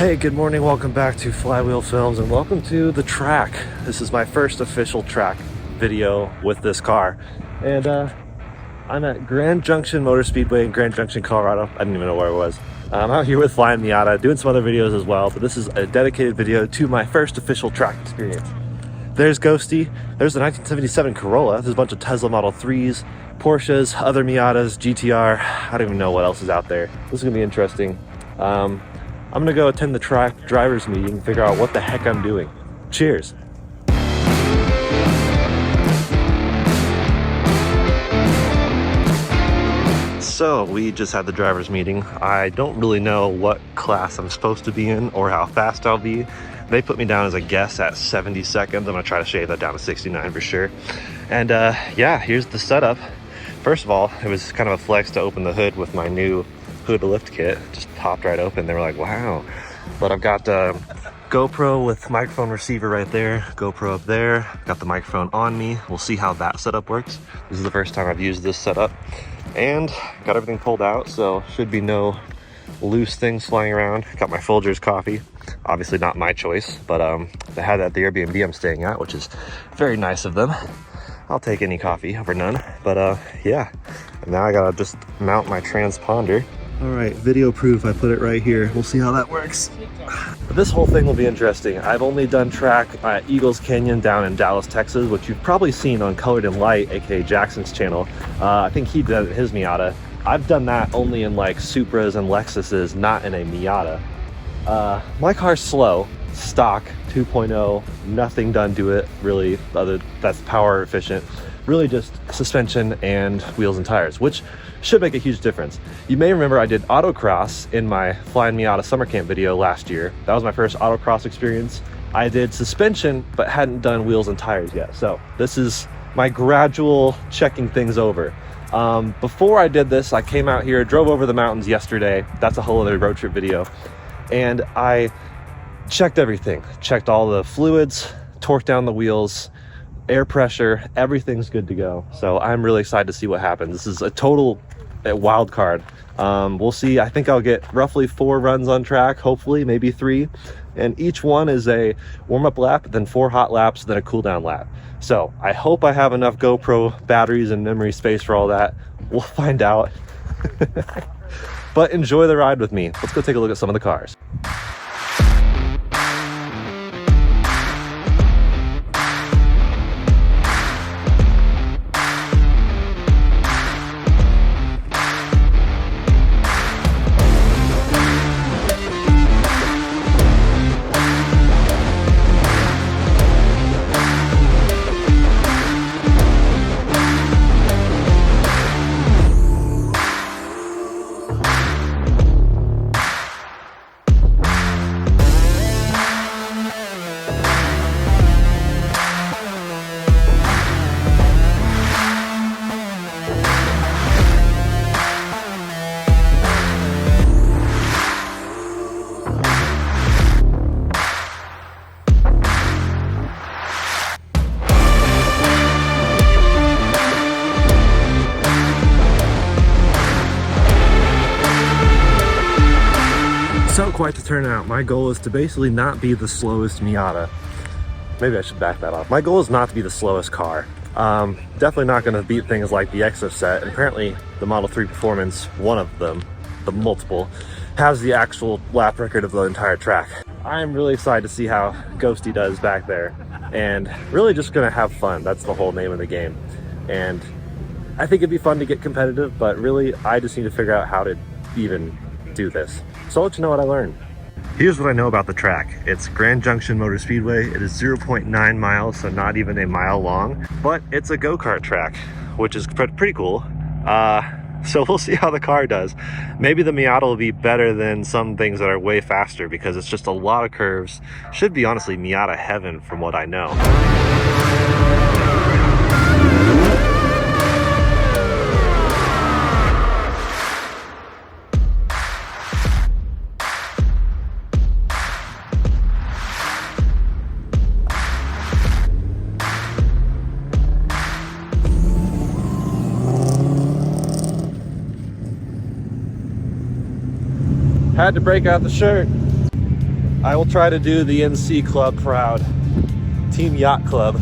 Hey, good morning, welcome back to Flywheel Films and welcome to the track. This is my first official track video with this car. And I'm at Grand Junction Motor Speedway in Grand Junction, Colorado. I didn't even know where I was. I'm out here with Flyin Miata, doing some other videos as well, but this is a dedicated video to my first official track experience. There's Ghosty, there's the 1977 Corolla, there's a bunch of Tesla Model 3s, Porsches, other Miatas, GTR, I don't even know what else is out there. This is gonna be interesting. I'm gonna go attend the track drivers meeting and figure out what the heck I'm doing. Cheers. So we just had the drivers meeting. I don't really know what class I'm supposed to be in or how fast I'll be. They put me down as a guess at 70 seconds. I'm gonna try to shave that down to 69 for sure. And yeah, here's the setup. First of all, it was kind of a flex to open the hood with my new hood lift kit. Just popped right open. They were like, wow. But I've got GoPro with microphone receiver right there, GoPro up there, got the microphone on me. We'll see how that setup works. This is the first time I've used this setup, and got everything pulled out, so should be no loose things flying around. Got my Folgers coffee, obviously not my choice, but they had that at the Airbnb I'm staying at, which is very nice of them. I'll take any coffee over none. But yeah, and now I gotta just mount my transponder. All right, video proof, I put it right here. We'll see how that works. But this whole thing will be interesting. I've only done track at Eagles Canyon down in Dallas, Texas, which you've probably seen on Colored in Light, aka Jackson's channel. I think he did his Miata. I've done that only in like Supras and Lexuses, not in a Miata. My car's slow, stock 2.0, nothing done to it really, that's power efficient. Really just suspension and wheels and tires, which should make a huge difference. You may remember I did autocross in my Flyin Miata summer camp video last year. That was my first autocross experience. I did suspension, but hadn't done wheels and tires yet. So this is my gradual checking things over. Before I did this, I came out here, drove over the mountains yesterday. That's a whole other road trip video. And I checked everything, checked all the fluids, torqued down the wheels, air pressure, everything's good to go. So I'm really excited to see what happens. This is a total wild card. We'll see. I think I'll get roughly 4 runs on track, hopefully maybe 3, and each one is a warm-up lap, then 4 hot laps, then a cool down lap. So I hope I have enough GoPro batteries and memory space for all that. We'll find out. But enjoy the ride with me. Let's go take a look at some of the cars. So quite the turnout. My goal is to basically not be the slowest Miata. Maybe I should back that off. My goal is not to be the slowest car. Definitely not going to beat things like the Exocet. And apparently the Model 3 Performance, one of them, the multiple, has the actual lap record of the entire track. I'm really excited to see how Ghosty does back there, and really just going to have fun. That's the whole name of the game. And I think it'd be fun to get competitive, but really I just need to figure out how to even do this. So I'll let you know what I learned. Here's what I know about the track. It's Grand Junction Motor Speedway. It is 0.9 miles, so not even a mile long, but it's a go-kart track, which is pretty cool. So we'll see how the car does. Maybe the Miata will be better than some things that are way faster, because it's just a lot of curves. Should be honestly Miata heaven from what I know. Had to break out the shirt. I will try to do the NC Club proud. Team Yacht Club.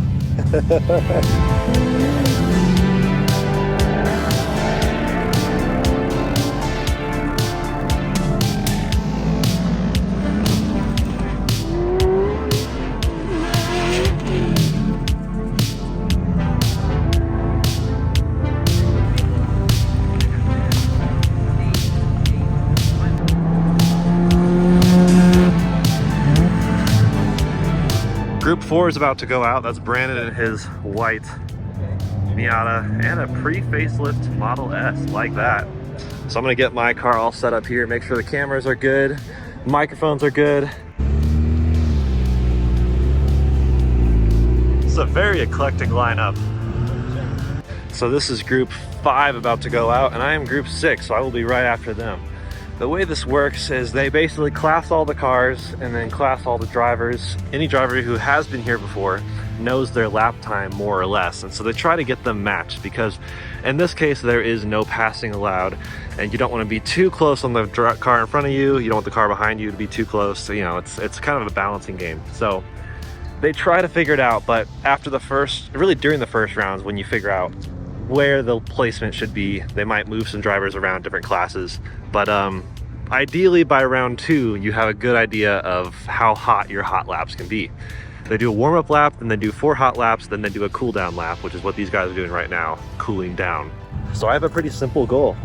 Group 4 is about to go out. That's Brandon in his white Miata and a pre-facelift Model S, like that. So I'm gonna get my car all set up here, make sure the cameras are good, microphones are good. It's a very eclectic lineup. So this is group 5 about to go out, and I am group 6, so I will be right after them. The way this works is they basically class all the cars and then class all the drivers. Any driver who has been here before knows their lap time more or less. And so they try to get them matched, because in this case, there is no passing allowed. And you don't want to be too close on the car in front of you. You don't want the car behind you to be too close. So, you know, it's kind of a balancing game. So they try to figure it out, but after the first, really during the first rounds, when you figure out where the placement should be, they might move some drivers around different classes. But ideally by round 2, you have a good idea of how hot your hot laps can be. They do a warm-up lap, then they do 4 hot laps, then they do a cool-down lap, which is what these guys are doing right now, cooling down. So I have a pretty simple goal,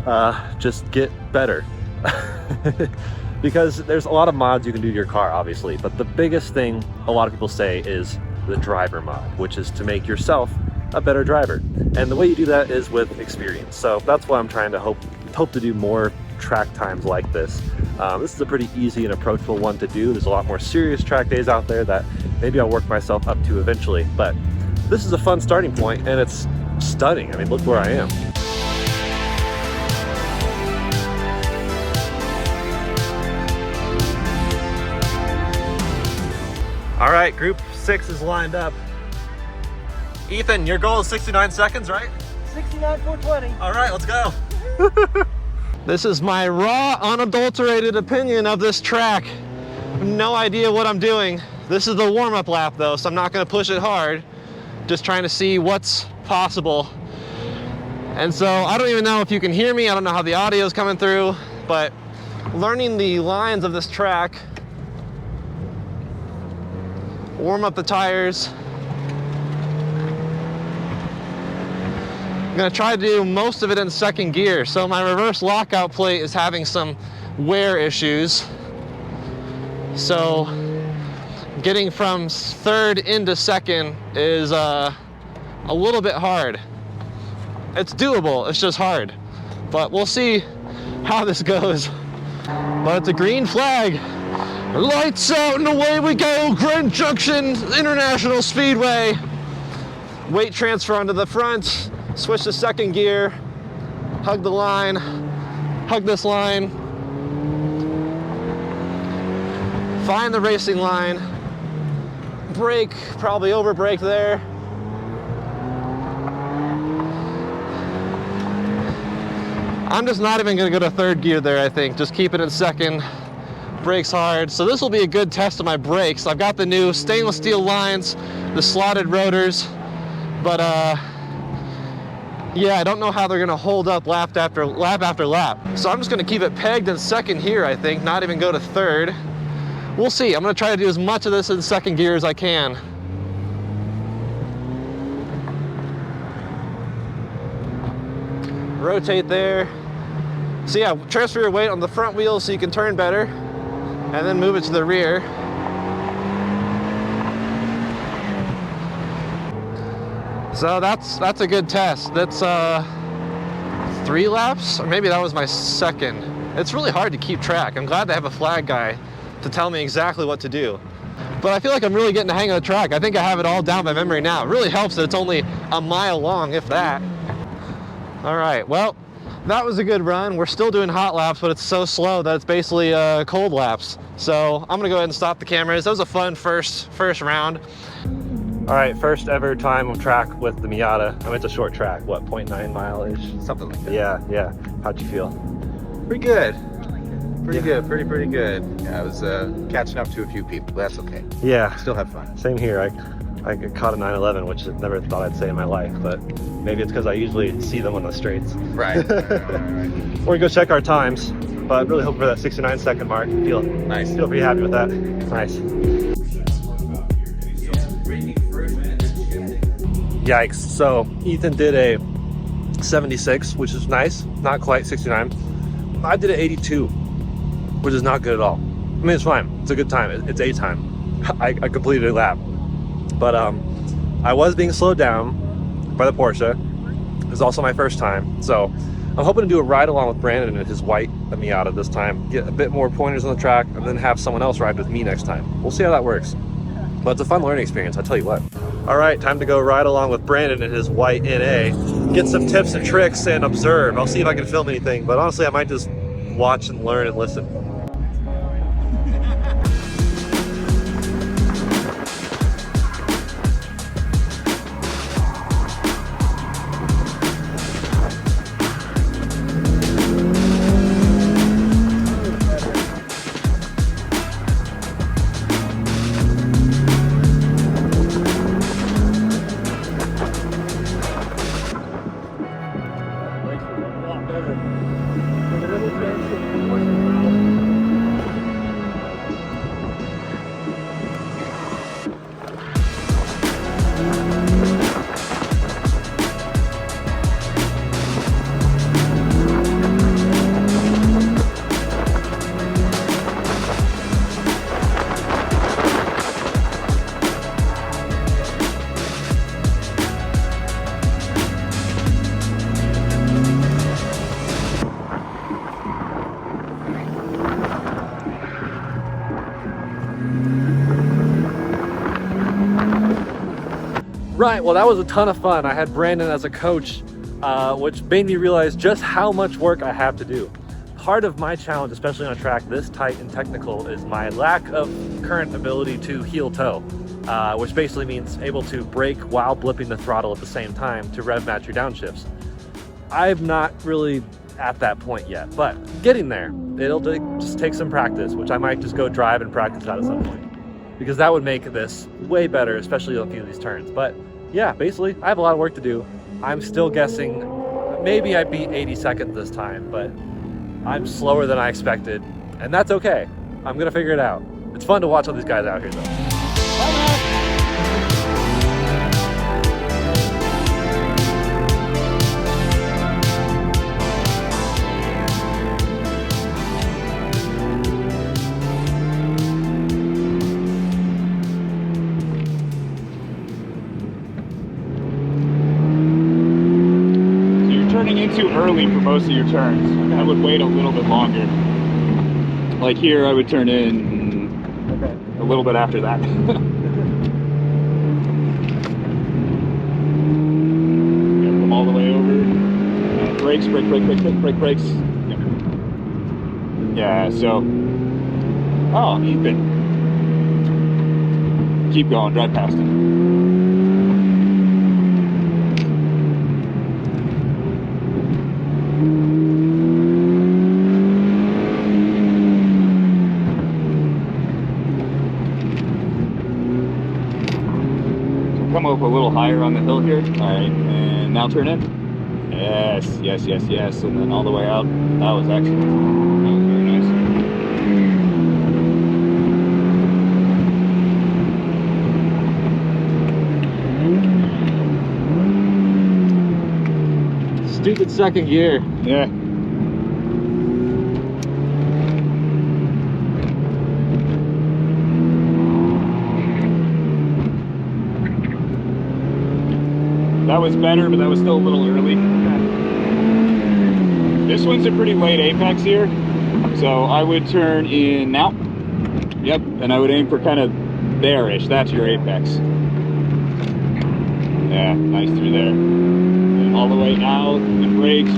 just get better. Because there's a lot of mods you can do to your car, obviously, but the biggest thing a lot of people say is the driver mod, which is to make yourself a better driver. And the way you do that is with experience. So that's why I'm trying to hope to do more track times like this. This is a pretty easy and approachable one to do. There's a lot more serious track days out there that maybe I'll work myself up to eventually, but this is a fun starting point, and it's stunning. I mean, look where I am. All right, group 6 is lined up. Ethan, your goal is 69 seconds, right? 69.420. All right, let's go. This is my raw, unadulterated opinion of this track. No idea what I'm doing. This is the warm-up lap though, so I'm not gonna push it hard. Just trying to see what's possible. And so I don't even know if you can hear me. I don't know how the audio is coming through, but learning the lines of this track, warm up the tires. I'm gonna try to do most of it in second gear. So my reverse lockout plate is having some wear issues. So getting from third into second is a little bit hard. It's doable, it's just hard. But we'll see how this goes. But it's a green flag. Lights out and away we go. Grand Junction International Speedway. Weight transfer onto the front. Switch to second gear, hug the line, hug this line, find the racing line, brake, probably over brake there. I'm just not even gonna go to third gear there, I think. Just keep it in second, brakes hard. So this will be a good test of my brakes. I've got the new stainless steel lines, the slotted rotors, but yeah, I don't know how they're gonna hold up lap after lap. So I'm just gonna keep it pegged in second here, I think, not even go to third. We'll see. I'm gonna try to do as much of this in second gear as I can. Rotate there. So yeah, transfer your weight on the front wheel so you can turn better, and then move it to the rear. So that's a good test. That's 3 laps, or maybe that was my second. It's really hard to keep track. I'm glad to have a flag guy to tell me exactly what to do. But I feel like I'm really getting the hang of the track. I think I have it all down by memory now. It really helps that it's only a mile long, if that. All right, well, that was a good run. We're still doing hot laps, but it's so slow that it's basically cold laps. So I'm gonna go ahead and stop the cameras. That was a fun first round. All right, first ever time on track with the Miata. I mean, it's a short track, what, 0.9 mile-ish? Something like that. Yeah. How'd you feel? Pretty good. Pretty good, pretty good. Yeah, I was catching up to a few people, but that's okay. Yeah. Still have fun. Same here. I got caught a 911, which I never thought I'd say in my life, but maybe it's because I usually see them on the streets. Right. We're gonna go check our times, but really hoping for that 69-second mark. Feel pretty happy with that. Nice. Yikes. So Ethan did a 76, which is nice. Not quite 69. I did an 82, which is not good at all. I mean, it's fine. It's a good time. It's a time. I completed a lap. But I was being slowed down by the Porsche. It was also my first time. So I'm hoping to do a ride along with Brandon in his white Miata this time. Get a bit more pointers on the track and then have someone else ride with me next time. We'll see how that works. But it's a fun learning experience, I'll tell you what. All right, time to go ride along with Brandon in his white NA. Get some tips and tricks and observe. I'll see if I can film anything, but honestly, I might just watch and learn and listen. Right, well that was a ton of fun. I had Brandon as a coach, which made me realize just how much work I have to do. Part of my challenge, especially on a track this tight and technical, is my lack of current ability to heel toe, which basically means able to brake while blipping the throttle at the same time to rev match your downshifts. I'm not really at that point yet, but getting there. It'll just take some practice, which I might just go drive and practice out at some point, because that would make this way better, especially on a few of these turns. But yeah, basically, I have a lot of work to do. I'm still guessing maybe I beat 82nd this time, but I'm slower than I expected, and that's okay. I'm gonna figure it out. It's fun to watch all these guys out here though. Too early for most of your turns. I would wait a little bit longer. Like here, I would turn in a little bit after that. Come all the way over. Brakes, brakes. Yeah, so. Oh, Ethan. Keep going, drive past him. Come up a little higher on the hill here. All right, and now turn in. Yes, and then all the way out. That was excellent. That was very nice. Stupid second gear. Yeah. That was better, but that was still a little early. This one's a pretty late apex here, so I would turn in now. Yep, and I would aim for kind of there-ish. That's your apex. Yeah, nice through there. And all the way out, and brakes.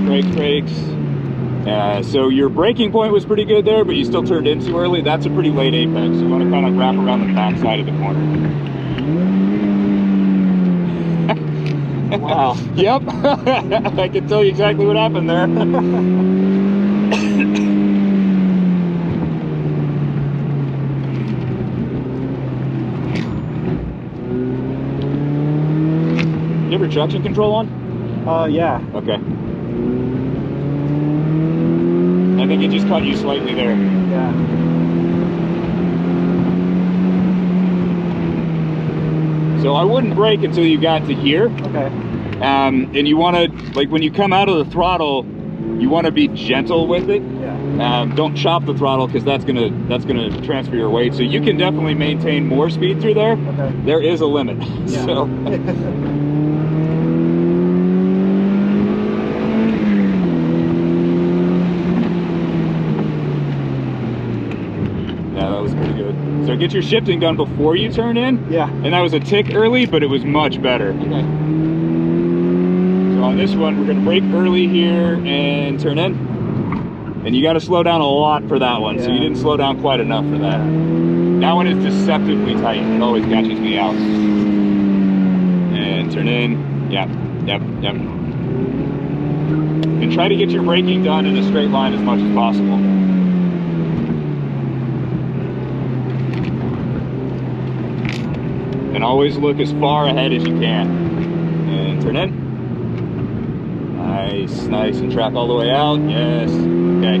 So your braking point was pretty good there, but you still turned in too early. That's a pretty late apex. You want to kind of wrap around the back side of the corner. Wow. Yep. I can tell you exactly what happened there. your traction control on? Yeah. Okay. I think it just caught you slightly there. Yeah. So I wouldn't brake until you got to here. Okay. And you want to, like when you come out of the throttle, you want to be gentle with it. Yeah. Don't chop the throttle because that's gonna transfer your weight. So you can definitely maintain more speed through there. Okay. There is a limit. Yeah. So. Yeah, that was pretty good. So get your shifting done before you turn in. Yeah. And that was a tick early, but it was much better. Okay. So on this one, we're gonna brake early here and turn in. And you gotta slow down a lot for that one. Yeah. So you didn't slow down quite enough for that. That one is deceptively tight. It always catches me out. And turn in. Yep. And try to get your braking done in a straight line as much as possible. And always look as far ahead as you can. And turn in. Nice, and track all the way out. Yes, okay.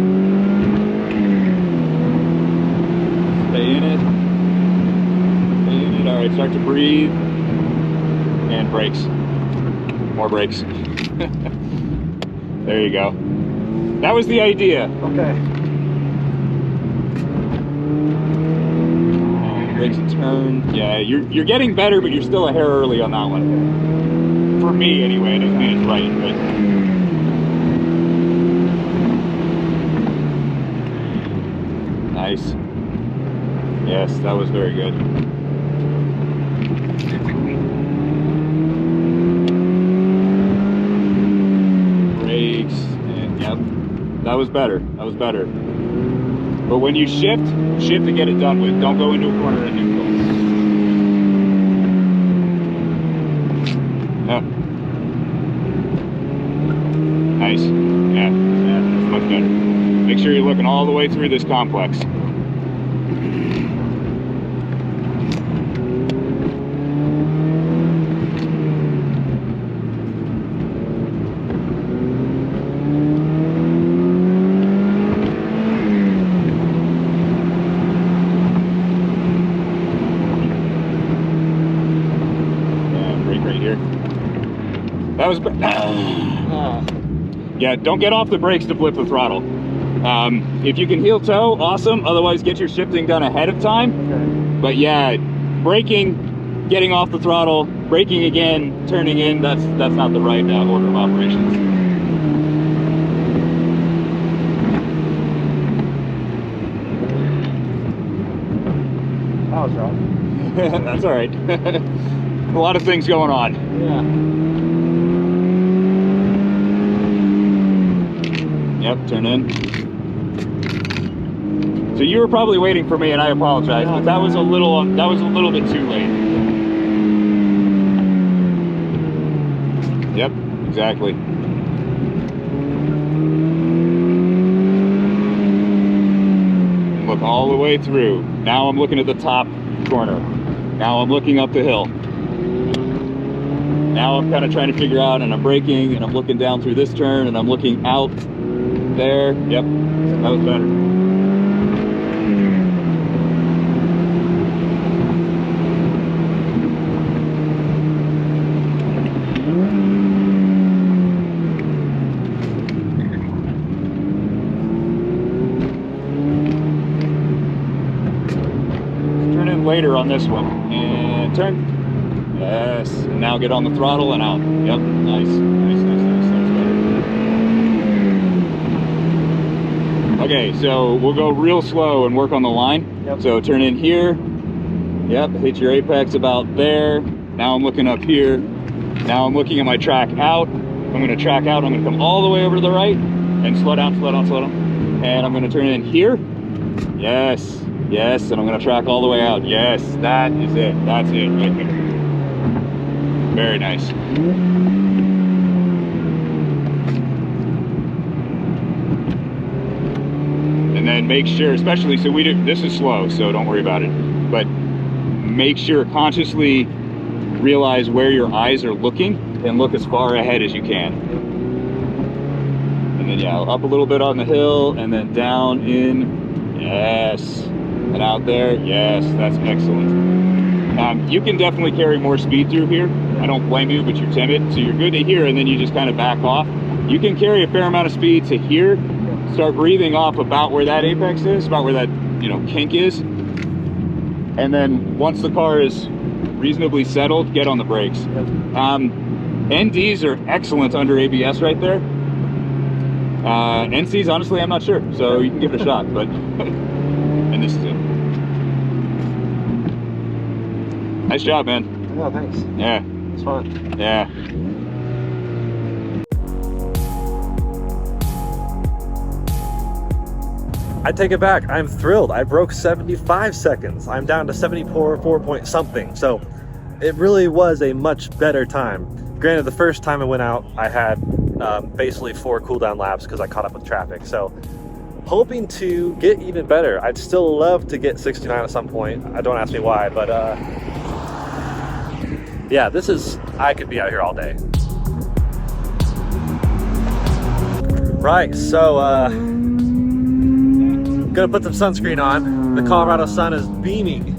Stay in it. All right, start to breathe. And brakes. More brakes. There you go. That was the idea. Okay. Brakes and turn. Yeah, you're getting better, but you're still a hair early on that one. For me, anyway. It doesn't mean it's right, but. Nice. Yes, that was very good. Brakes, and yep, that was better. But when you shift to get it done with. Don't go into a corner and neutral. Yep. Nice. Yeah, that's much better. Make sure you're looking all the way through this complex. That was yeah, don't get off the brakes to flip the throttle. If you can heel toe, awesome. Otherwise, get your shifting done ahead of time. Okay. But yeah, braking, getting off the throttle, braking again, turning in, that's not the right order of operations. That was wrong. That's all right. A lot of things going on. Yeah. Yep, turn in. So you were probably waiting for me, and I apologize, but that was a little bit too late. Yep, exactly. Look all the way through. Now I'm looking at the top corner. Now I'm looking up the hill. Now I'm kind of trying to figure out, and I'm braking, and I'm looking down through this turn, and I'm looking out there. Yep, that was better. Turn in later on this one, and turn. Yes, and now get on the throttle and out. Yep, nice. Okay, so we'll go real slow and work on the line. Yep. So turn in here. Yep, hit your apex about there. Now I'm looking up here. Now I'm looking at my track out. I'm going to track out. I'm going to come all the way over to the right and slow down. And I'm going to turn in here. Yes, and I'm going to track all the way out. Yes, that is it. That's it right there. Very nice. And then make sure, especially, so this is slow, so don't worry about it, but make sure consciously realize where your eyes are looking and look as far ahead as you can. And then, yeah, up a little bit on the hill, and then down in, yes. And out there, yes, that's excellent. You can definitely carry more speed through here. I don't blame you, but you're timid, so you're good to here, and then you just kind of back off. You can carry a fair amount of speed to here, start breathing off about where that apex is, about where that, you know, kink is. And then once the car is reasonably settled, get on the brakes. NDs are excellent under ABS right there. NCs, honestly, I'm not sure, so you can give it a shot, but and this is it. Nice job, man. Oh, thanks. Yeah. It's fun. Yeah. I take it back. I'm thrilled. I broke 75 seconds. I'm down to 74 point something. So it really was a much better time. Granted, the first time I went out, I had basically 4 cooldown laps because I caught up with traffic. So hoping to get even better. I'd still love to get 69 at some point. Don't ask me why, but yeah, this is, I could be out here all day. Right, so gonna put some sunscreen on. The Colorado sun is beaming.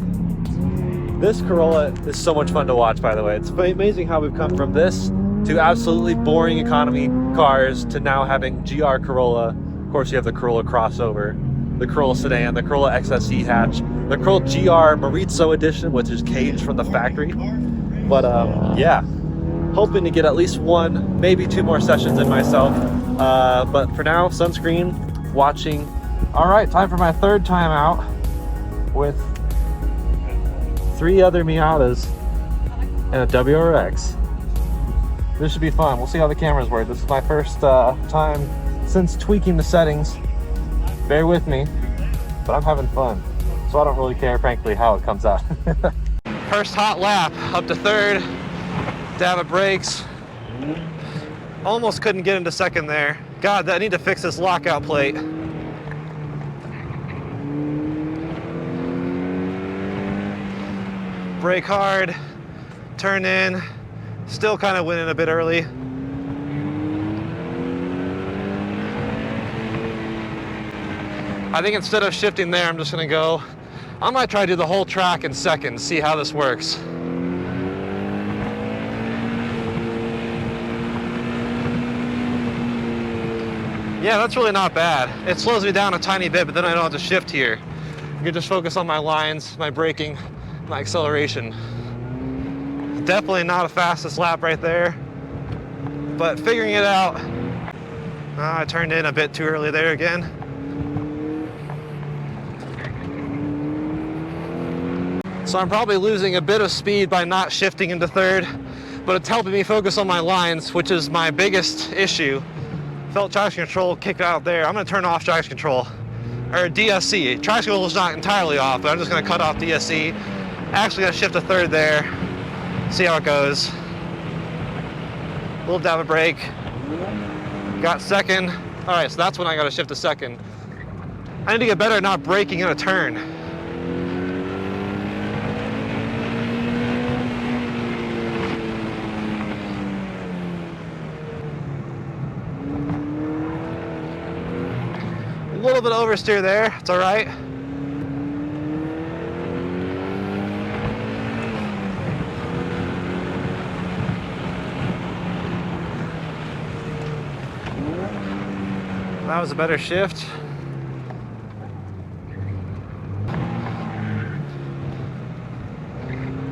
This Corolla is so much fun to watch, by the way. It's amazing how we've come from this to absolutely boring economy cars to now having GR Corolla. Of course, you have the Corolla crossover, the Corolla sedan, the Corolla XSE hatch, the Corolla GR Maurizio edition, which is caged from the factory. But yeah, hoping to get at least 1, maybe 2 more sessions in myself. But for now, sunscreen, watching. All right, time for my 3rd time out with 3 other Miatas and a WRX. This should be fun. We'll see how the cameras work. This is my first time since tweaking the settings. Bear with me, but I'm having fun. So I don't really care, frankly, how it comes out. First hot lap, up to 3rd, dab of brakes. Almost couldn't get into 2nd there. God, I need to fix this lockout plate. Brake hard, turn in, still kind of went in a bit early. I think instead of shifting there, I'm just gonna go, I might try to do the whole track in 2nd, see how this works. Yeah, that's really not bad. It slows me down a tiny bit, but then I don't have to shift here. I can just focus on my lines, my braking, my acceleration. Definitely not a fastest lap right there, but figuring it out. I turned in a bit too early there again. So I'm probably losing a bit of speed by not shifting into 3rd, but it's helping me focus on my lines, which is my biggest issue. Felt traction control kick out there. I'm gonna turn off traction control, or DSC. Traction control is not entirely off, but I'm just gonna cut off DSC. Actually gonna shift to 3rd there, see how it goes. A little dab of brake. Got 2nd. All right, so that's when I gotta shift to 2nd. I need to get better at not braking in a turn. A little bit of oversteer there, it's all right. That was a better shift.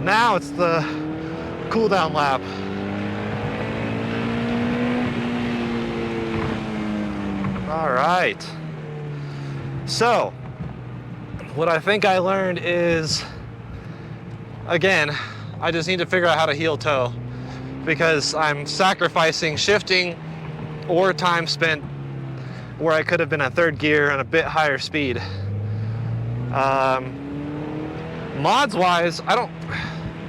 Now it's the cool down lap. All right. So, what I think I learned is, again, I just need to figure out how to heel toe because I'm sacrificing shifting or time spent where I could have been at 3rd gear and a bit higher speed. Mods wise,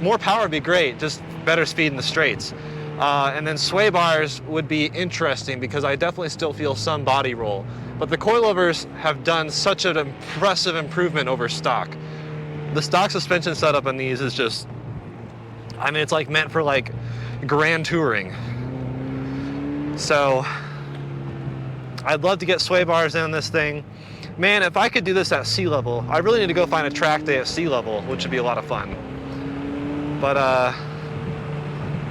more power would be great, just better speed in the straights. And then sway bars would be interesting because I definitely still feel some body roll. But the coilovers have done such an impressive improvement over stock. The stock suspension setup on these is just, I mean, it's like meant for like grand touring. So I'd love to get sway bars in this thing. Man, if I could do this at sea level, I really need to go find a track day at sea level, which would be a lot of fun. But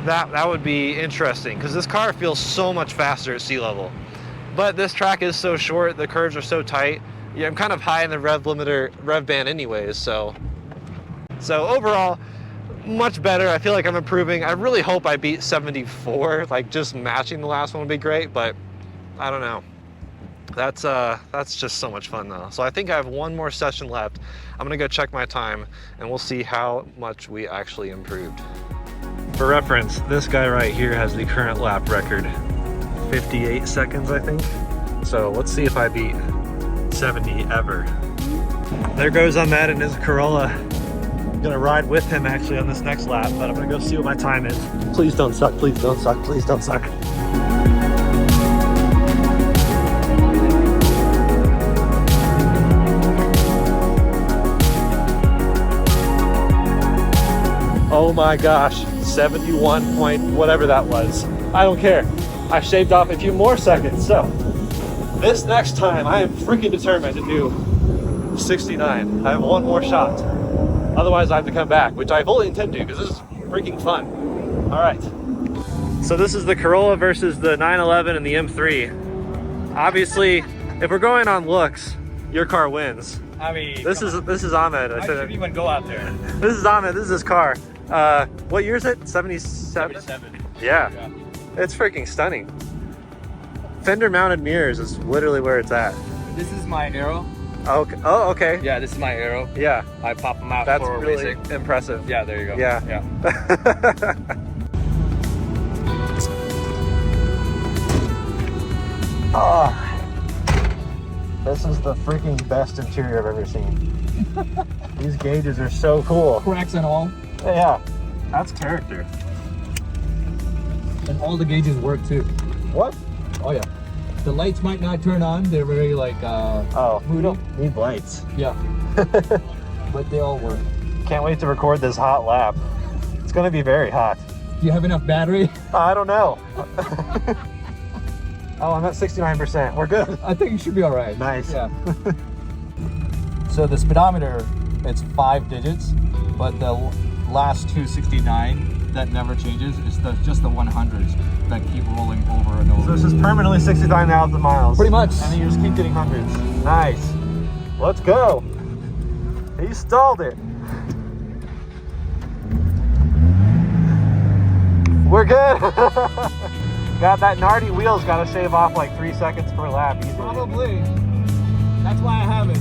that would be interesting, because this car feels so much faster at sea level. But this track is so short, the curves are so tight. Yeah, I'm kind of high in the rev band anyways, so overall, much better. I feel like I'm improving. I really hope I beat 74, like just matching the last one would be great, but I don't know. That's just so much fun though. So I think I have one more session left. I'm gonna go check my time and we'll see how much we actually improved. For reference, this guy right here has the current lap record, 58 seconds, I think. So let's see if I beat 70 ever. There goes Ahmed in his Corolla. I'm gonna ride with him actually on this next lap, but I'm gonna go see what my time is. Please don't suck, please don't suck, please don't suck. Oh my gosh, 71 point whatever that was. I don't care. I shaved off a few more seconds, so this next time I am freaking determined to do 69. I have one more shot. Otherwise I have to come back, which I fully intend to because this is freaking fun. All right. So this is the Corolla versus the 911 and the M3. Obviously, if we're going on looks, your car wins. I mean, this is Ahmed. I shouldn't even go out there. This is Ahmed. This is his car. What year is it? 77? 77. Yeah. It's freaking stunning. Fender mounted mirrors is literally where it's at. This is my Aero. Okay. Oh, okay. Yeah, this is my Aero. Yeah. I pop them out That's for really racing. impressive. Yeah, there you go. Yeah. Yeah. Oh, this is the freaking best interior I've ever seen. These gauges are so cool. Cracks and all. Yeah, that's character. And all the gauges work too. What? Oh yeah. The lights might not turn on. They're very like oh, we don't need lights. Yeah. But they all work. Can't wait to record this hot lap. It's gonna be very hot. Do you have enough battery? I don't know. Oh, I'm at 69%. We're good. I think you should be all right. Nice. Yeah. So the speedometer, it's 5 digits, but the last 269 that never changes. It's just the 100s that keep rolling over and over. So this is permanently 69,000 miles. Pretty much. And then you just keep getting hundreds. Nice. Let's go. He stalled it. We're good. Got that Nardi wheels, got to shave off like 3 seconds per lap easily. Probably. That's why I have it.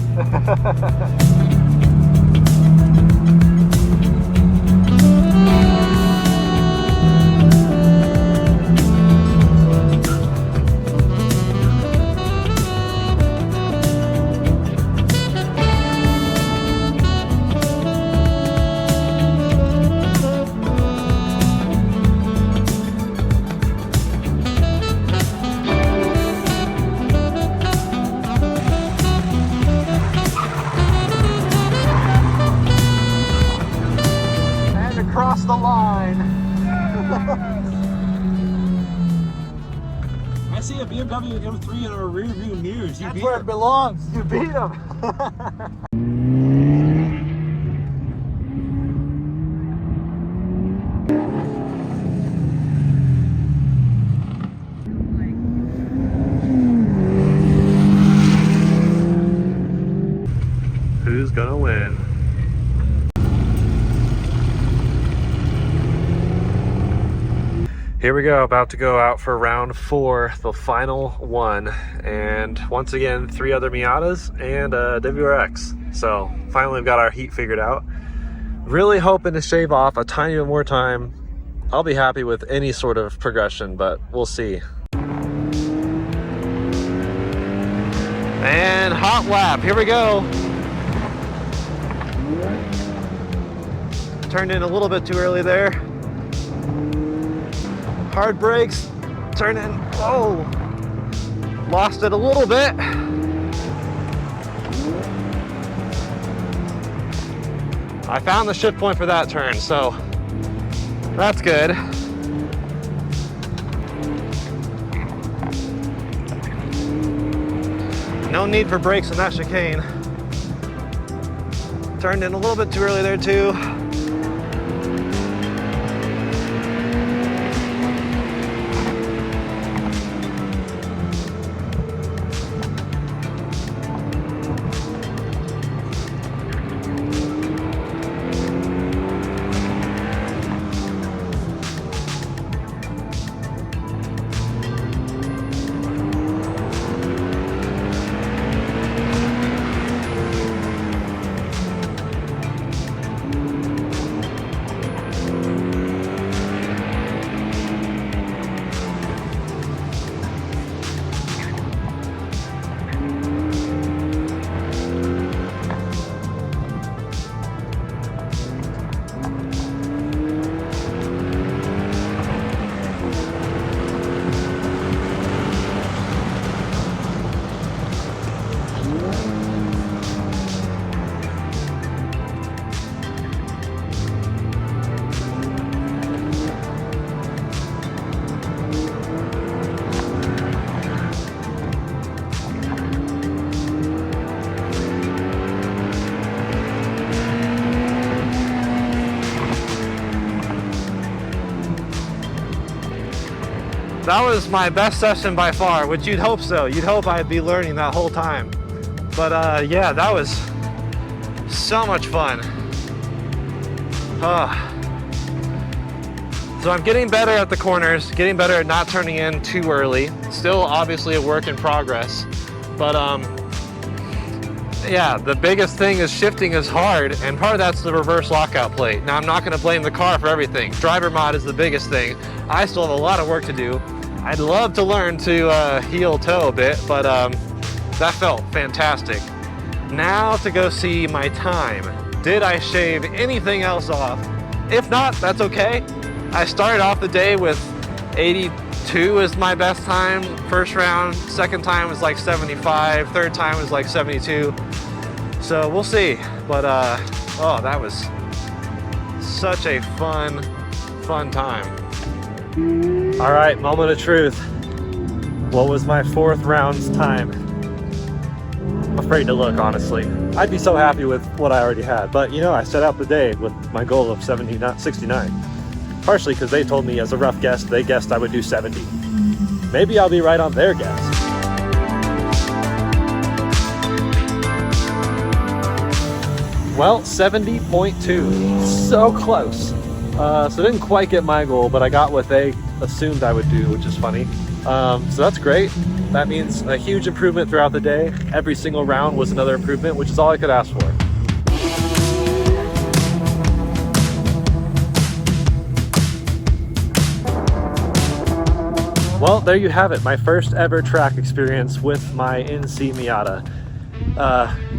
Across the line. I see a BMW M3 in our rear view mirrors. That's where it belongs. You beat him. Who's gonna win? Here we go, about to go out for round 4, the final one. And once again, 3 other Miatas and a WRX. So finally we've got our heat figured out. Really hoping to shave off a tiny bit more time. I'll be happy with any sort of progression, but we'll see. And hot lap, here we go. Turned in a little bit too early there. Hard brakes, turn in, oh, lost it a little bit. I found the shift point for that turn, so that's good. No need for brakes in that chicane. Turned in a little bit too early there too. That was my best session by far, which you'd hope so. You'd hope I'd be learning that whole time. But yeah, that was so much fun. So I'm getting better at the corners, getting better at not turning in too early. Still obviously a work in progress. But yeah, the biggest thing is shifting is hard, and part of that's the reverse lockout plate. Now I'm not gonna blame the car for everything. Driver mod is the biggest thing. I still have a lot of work to do. I'd love to learn to heel toe a bit, but that felt fantastic. Now to go see my time. Did I shave anything else off? If not, that's okay. I started off the day with 82 is my best time, first round. Second time was like 75, third time was like 72. So we'll see, but oh, that was such a fun time. All right, moment of truth. What was my fourth round's time? I'm afraid to look, honestly. I'd be so happy with what I already had, but you know, I set out the day with my goal of 69. Partially because they told me as a rough guess, they guessed I would do 70. Maybe I'll be right on their guess. Well, 70.2, so close. So didn't quite get my goal, but I got what they assumed I would do, which is funny. So that's great. That means a huge improvement throughout the day. Every single round was another improvement, which is all I could ask for. Well, there you have it, my first ever track experience with my NC Miata.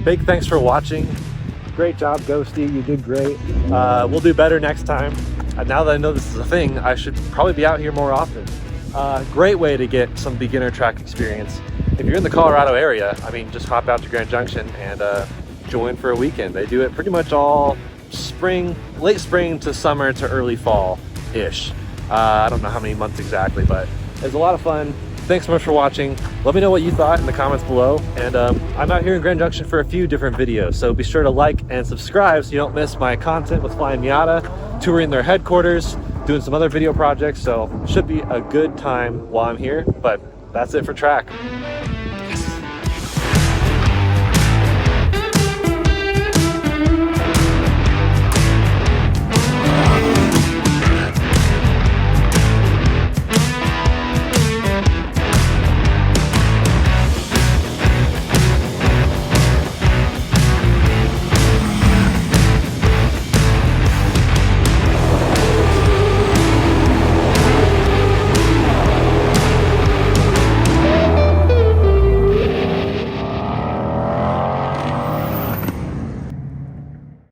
Big thanks for watching. Great job, Ghosty, you did great. We'll do better next time. Now that I know this is a thing, I should probably be out here more often. Great way to get some beginner track experience. If you're in the Colorado area, I mean, just hop out to Grand Junction and join for a weekend. They do it pretty much all spring, late spring to summer to early fall-ish. I don't know how many months exactly, but it's a lot of fun. Thanks so much for watching. Let me know what you thought in the comments below. And I'm out here in Grand Junction for a few different videos, so be sure to like and subscribe so you don't miss my content with Flyin Miata, touring their headquarters, doing some other video projects. So should be a good time while I'm here, but that's it for track.